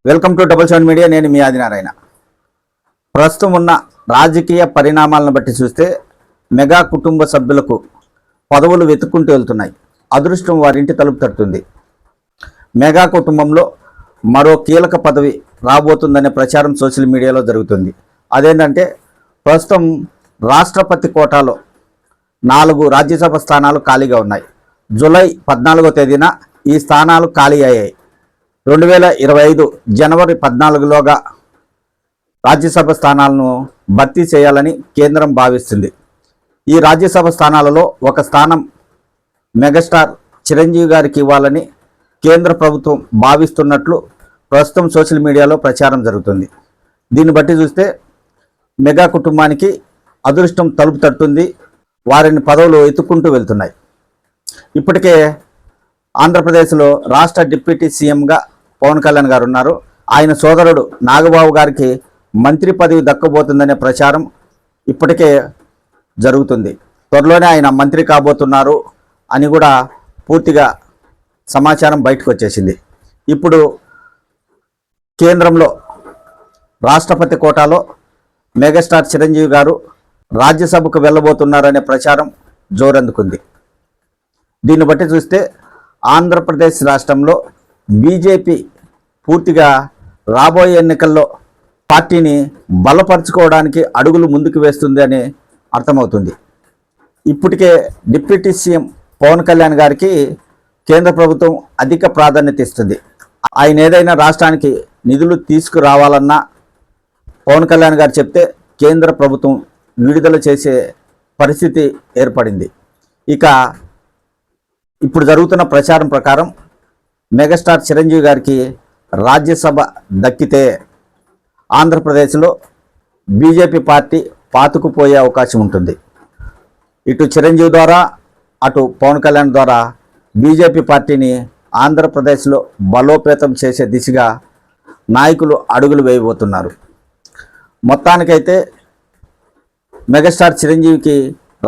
Welcome to double seven media. నేను మీ ఆదినారాయణ. ప్రస్తుతం ఉన్న రాజకీయ పరిణామాలను బట్టి చూస్తే మెగా కుటుంబ సభ్యులకు పదవులు వెతుక్కుంటూ వెళ్తున్నాయి. అదృష్టం వారింటి తలుపు తడుతుంది. మెగా కుటుంబంలో మరో కీలక పదవి రాబోతుందనే ప్రచారం సోషల్ మీడియాలో జరుగుతుంది. అదేంటంటే ప్రస్తుతం రాష్ట్రపతి కోటాలో 4 రాజ్యసభ స్థానాలు ఖాళీగా ఉన్నాయి. జూలై 14వ తేదీన ఈ స్థానాలు ఖాళీ అయ్యాయి. 2025 జనవరి 14లోగా రాజ్యసభ స్థానాలను భర్తీ చేయాలని కేంద్రం భావిస్తుంది. ఈ రాజ్యసభ స్థానాలలో ఒక స్థానం మెగాస్టార్ చిరంజీవి గారికి ఇవ్వాలని కేంద్ర ప్రభుత్వం భావిస్తున్నట్లు ప్రస్తుతం సోషల్ మీడియాలో ప్రచారం జరుగుతుంది. దీన్ని బట్టి చూస్తే మెగా కుటుంబానికి అదృష్టం తలుపు తడుతుంది. వారిని పదవులు ఎత్తుక్కుంటూ వెళ్తున్నాయి. ఇప్పటికే ఆంధ్రప్రదేశ్లో రాష్ట్ర డిప్యూటీ సీఎంగా పవన్ కళ్యాణ్ గారు ఉన్నారు. ఆయన సోదరుడు నాగబాబు గారికి మంత్రి పదవి దక్కబోతుందనే ప్రచారం ఇప్పటికే జరుగుతుంది. త్వరలోనే ఆయన మంత్రి కాబోతున్నారు అని కూడా పూర్తిగా సమాచారం బయటకు వచ్చేసింది. ఇప్పుడు కేంద్రంలో రాష్ట్రపతి కోటాలో మెగాస్టార్ చిరంజీవి గారు రాజ్యసభకు వెళ్ళబోతున్నారనే ప్రచారం జోరందుకుంది. దీన్ని బట్టి చూస్తే ఆంధ్రప్రదేశ్ రాష్ట్రంలో బీజేపీ పూర్తిగా రాబోయే ఎన్నికల్లో పార్టీని బలపరుచుకోవడానికి అడుగులు ముందుకు వేస్తుంది అని అర్థమవుతుంది. ఇప్పటికే డిప్యూటీ సీఎం పవన్ కళ్యాణ్ గారికి కేంద్ర ప్రభుత్వం అధిక ప్రాధాన్యత ఇస్తుంది. ఆయన ఏదైనా రాష్ట్రానికి నిధులు తీసుకురావాలన్నా పవన్ కళ్యాణ్ గారు చెప్తే కేంద్ర ప్రభుత్వం విడుదల చేసే పరిస్థితి ఏర్పడింది. ఇక ఇప్పుడు జరుగుతున్న ప్రచారం ప్రకారం మెగాస్టార్ చిరంజీవి గారికి రాజ్యసభ దక్కితే ఆంధ్రప్రదేశ్లో బీజేపీ పార్టీ పాతుకుపోయే అవకాశం ఉంటుంది. ఇటు చిరంజీవి ద్వారా అటు పవన్ కళ్యాణ్ ద్వారా బీజేపీ పార్టీని ఆంధ్రప్రదేశ్లో బలోపేతం చేసే దిశగా నాయకులు అడుగులు వేయబోతున్నారు. మొత్తానికైతే మెగాస్టార్ చిరంజీవికి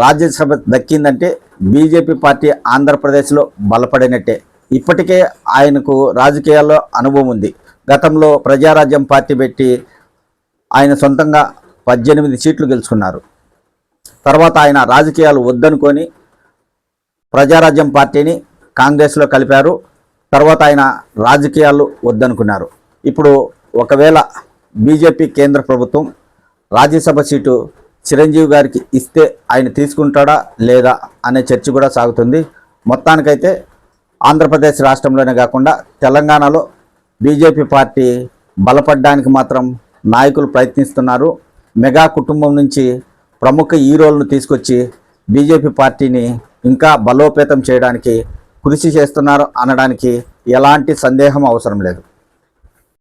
రాజ్యసభ దక్కిందంటే బీజేపీ పార్టీ ఆంధ్రప్రదేశ్లో బలపడినట్టే. ఇప్పటికే ఆయనకు రాజకీయాల్లో అనుభవం ఉంది. గతంలో ప్రజారాజ్యం పార్టీ పెట్టి ఆయన సొంతంగా 18 సీట్లు గెలుచుకున్నారు. తర్వాత ఆయన రాజకీయాలు వద్దనుకొని ప్రజారాజ్యం పార్టీని కాంగ్రెస్లో కలిపారు. తర్వాత ఆయన రాజకీయాలు వద్దనుకున్నారు. ఇప్పుడు ఒకవేళ బీజేపీ కేంద్ర ప్రభుత్వం రాజ్యసభ సీటు చిరంజీవి గారికి ఇస్తే ఆయన తీసుకుంటాడా లేదా అనే చర్చ కూడా సాగుతుంది. మొత్తానికైతే ఆంధ్రప్రదేశ్ రాష్ట్రంలోనే కాకుండా తెలంగాణలో బీజేపీ పార్టీ బలపడడానికి మాత్రం నాయకులు ప్రయత్నిస్తున్నారు. మెగా కుటుంబం నుంచి ప్రముఖ హీరోలను తీసుకొచ్చి బీజేపీ పార్టీని ఇంకా బలోపేతం చేయడానికి కృషి చేస్తున్నారు అనడానికి ఎలాంటి సందేహం అవసరం లేదు.